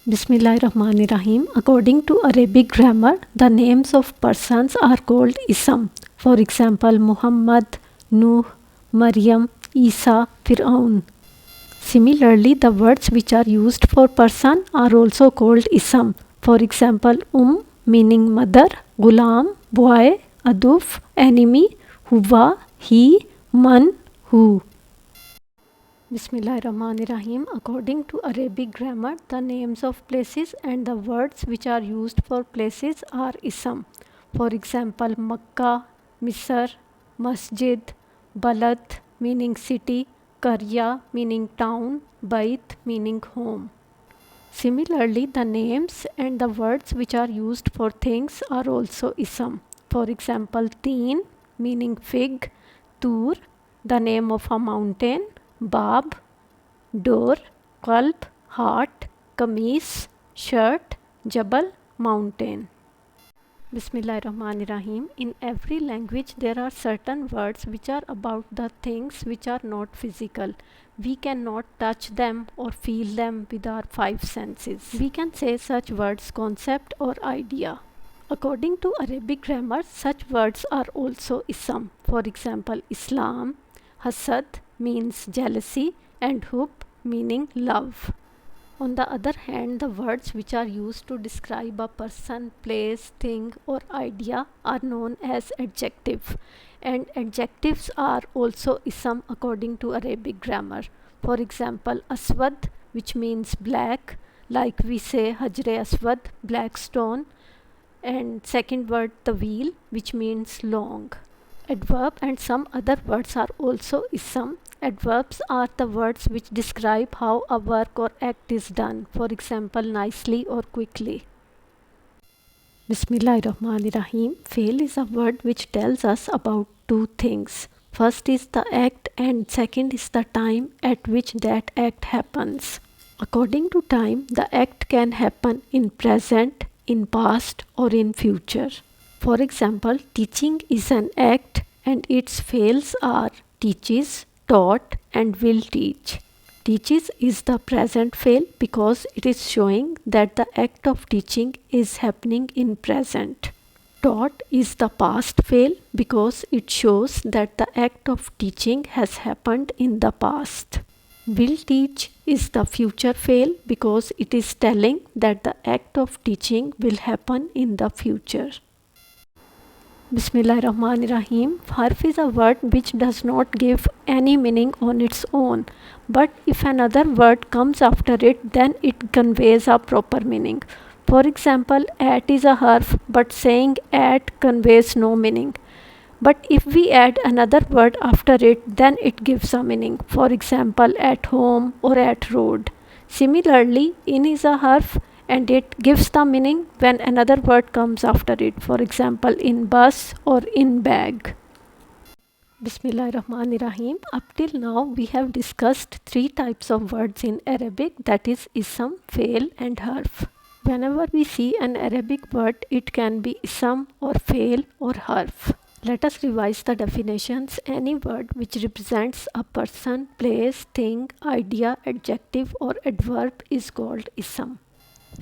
Bismillahirrahmanirrahim. According to Arabic grammar, the names of persons are called ism. For example, Muhammad, Nuh, Maryam, Isa, Fir'aun. Similarly, the words which are used for person are also called ism. For example, meaning mother, gulam, boy, aduf, enemy, huwa, he, man, who. Bismillahirrahmanirrahim. According to Arabic grammar, the names of places and the words which are used for places are ism. For example, Makkah, Misr, Masjid, Balad meaning city, Karya meaning town, Bait meaning home. Similarly, the names and the words which are used for things are also ism. For example, Teen meaning fig, Tur the name of a mountain, Bab door, Qalb heart, Kameez shirt, Jabal mountain. Bismillahirrahmanirrahim. In every language there are certain words which are about the things which are not physical. We cannot touch them or feel them with our five senses. We can say such words concept or idea. According to Arabic grammar, such words are also ism. For example, Islam, Hasad means jealousy and Hub meaning love. On the other hand, the words which are used to describe a person, place, thing or idea are known as adjective, and adjectives are also ism according to Arabic grammar. For example, Aswad which means black, like we say Hajre Aswad, black stone, and second word Tawil which means long. Adverb and some other words are also ism. Adverbs are the words which describe how a work or act is done. For example, nicely or quickly. Bismillahirrahmanirrahim. Fail is a word which tells us about two things. First is the act and second is the time at which that act happens. According to time, the act can happen in present, in past or in future. For example, teaching is an act and its fails are teaches, taught and will teach. Teaches is the present fail because it is showing that the act of teaching is happening in present. Taught is the past fail because it shows that the act of teaching has happened in the past. Will teach is the future fail because it is telling that the act of teaching will happen in the future. Bismillahirrahmanirrahim. Harf is a word which does not give any meaning on its own, but if another word comes after it, then it conveys a proper meaning. For example, at is a harf, but saying at conveys no meaning. But if we add another word after it, then it gives a meaning. For example, at home or at road. Similarly, in is a harf and it gives the meaning when another word comes after it. For example, in bus or in bag. Bismillahirrahmanirrahim. Up till now we have discussed three types of words in Arabic, that is ism, fail and harf. Whenever we see an Arabic word, it can be ism or fail or harf. Let us revise the definitions. Any word which represents a person, place, thing, idea, adjective or adverb is called ism.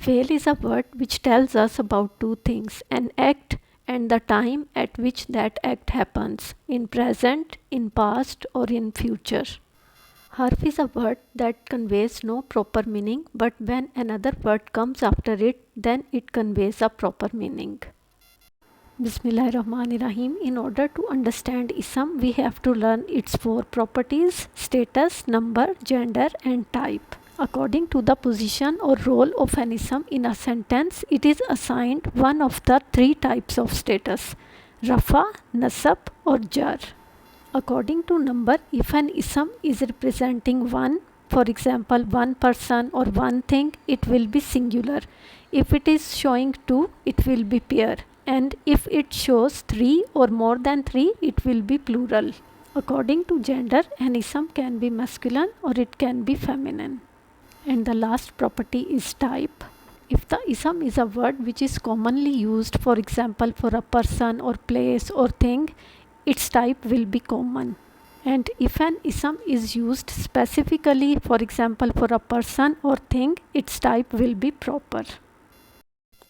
Fail is a word which tells us about two things, an act and the time at which that act happens, in present, in past or in future. Harf is a word that conveys no proper meaning, but when another word comes after it, then it conveys a proper meaning. Bismillahirrahmanirrahim. In order to understand ism, we have to learn its four properties: status, number, gender and type. According to the position or role of an ism in a sentence, it is assigned one of the three types of status: rafa, nasab or jar. According to number, if an ism is representing one, for example one person or one thing, it will be singular. If it is showing two, it will be pair, and if it shows three or more than three, it will be plural. According to gender, an ism can be masculine or it can be feminine. And the last property is type. If the ism is a word which is commonly used, for example for a person or place or thing, its type will be common. And if an ism is used specifically, for example for a person or thing, its type will be proper.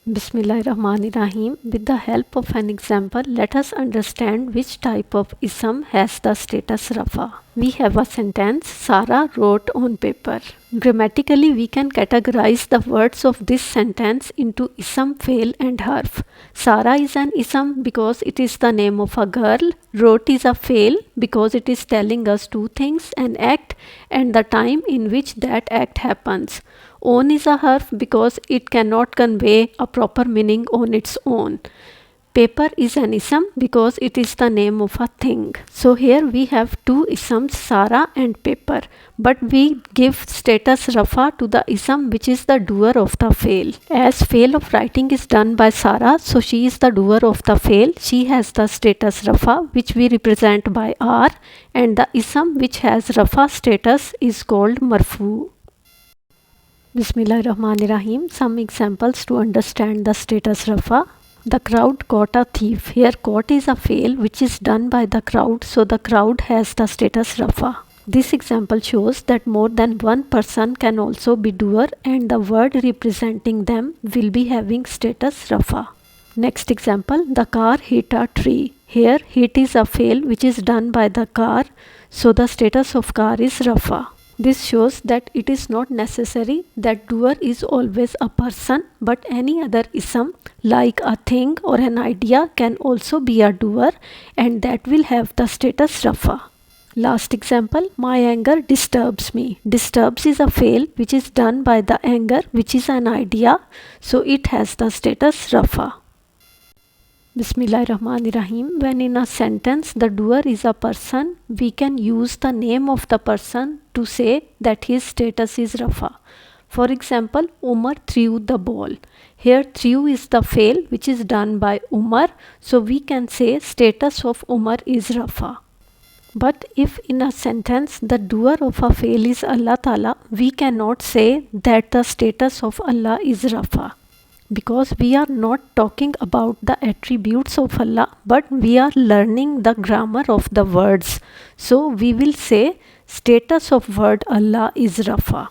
Bismillahirrahmanirrahim. With the help of an example, let us understand which type of ism has the status rafa. We have a sentence, Sarah wrote on paper. Grammatically, we can categorize the words of this sentence into ism, fail and harf. Sarah is an ism because it is the name of a girl. Wrote is a fail because it is telling us two things, an act and the time in which that act happens. On is a harf because it cannot convey a proper meaning on its own. Paper is an ism because it is the name of a thing. So here we have two isms, Sarah and paper, but we give status rafa to the ism which is the doer of the fail. As fail of writing is done by Sarah, so she is the doer of the fail. She has the status rafa which we represent by R, and the ism which has rafa status is called marfu. Bismillahirrahmanirrahim. Some examples to understand the status rafa. The crowd caught a thief. Here caught is a fail which is done by the crowd, so the crowd has the status rafa. This example shows that more than one person can also be doer, and the word representing them will be having status rafa. Next example, the car hit a tree. Here hit is a fail which is done by the car, so the status of car is rafa. This shows that it is not necessary that doer is always a person, but any other ism like a thing or an idea can also be a doer, and that will have the status rafa. Last example, my anger disturbs me. Disturbs is a fail which is done by the anger which is an idea, so it has the status rafa. Bismillahirrahmanirrahim. When in a sentence the doer is a person, we can use the name of the person to say that his status is rafa. For example, Umar threw the ball. Here threw is the fail which is done by Umar, so we can say status of Umar is rafa. But if in a sentence the doer of a fail is Allah Ta'ala, we cannot say that the status of Allah is rafa, because we are not talking about the attributes of Allah, but we are learning the grammar of the words. So we will say status of word Allah is rafa.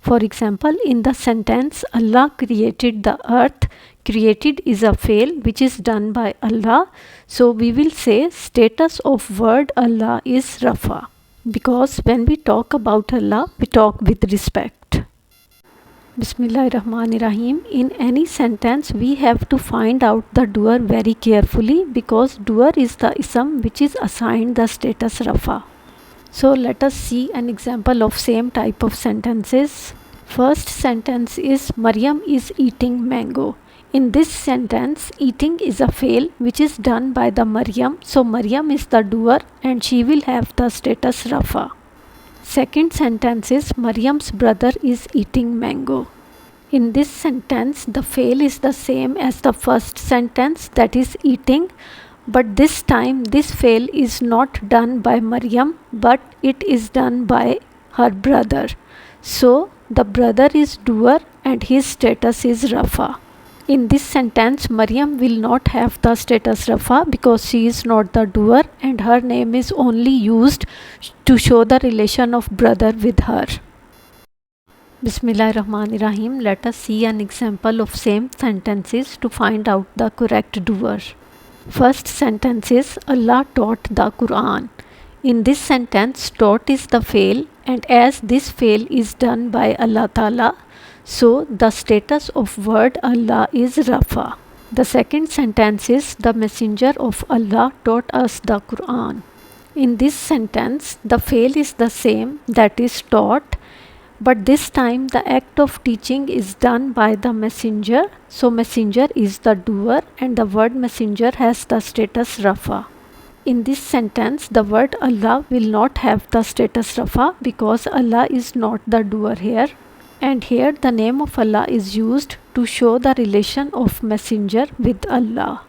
For example, in the sentence Allah created the earth, created is a fail which is done by Allah, so we will say status of word Allah is rafa, because when we talk about Allah, we talk with respect. Bismillahirrahmanirrahim. In any sentence we have to find out the doer very carefully, because doer is the ism which is assigned the status rafa. So let us see an example of same type of sentences. First sentence is Maryam is eating mango. In this sentence, eating is a fail which is done by the Maryam, so Maryam is the doer and she will have the status rafa. Second sentence is Maryam's brother is eating mango. In this sentence, the fail is the same as the first sentence, that is eating, but this time this fail is not done by Maryam, but it is done by her brother. So the brother is doer and his status is rafa. In this sentence, Maryam will not have the status rafa because she is not the doer, and her name is only used to show the relation of brother with her. Bismillahirrahmanirrahim. Let us see an example of same sentences to find out the correct doer. First sentence is Allah taught the Quran. In this sentence, taught is the fail, and as this fail is done by Allah Ta'ala, so the status of word Allah is rafa. The second sentence is the messenger of Allah taught us the Quran. In this sentence, the fail is the same, that is taught, but this time the act of teaching is done by the messenger, so messenger is the doer and the word messenger has the status rafa. In this sentence, the word Allah will not have the status rafa because Allah is not the doer here, and here the name of Allah is used to show the relation of messenger with Allah.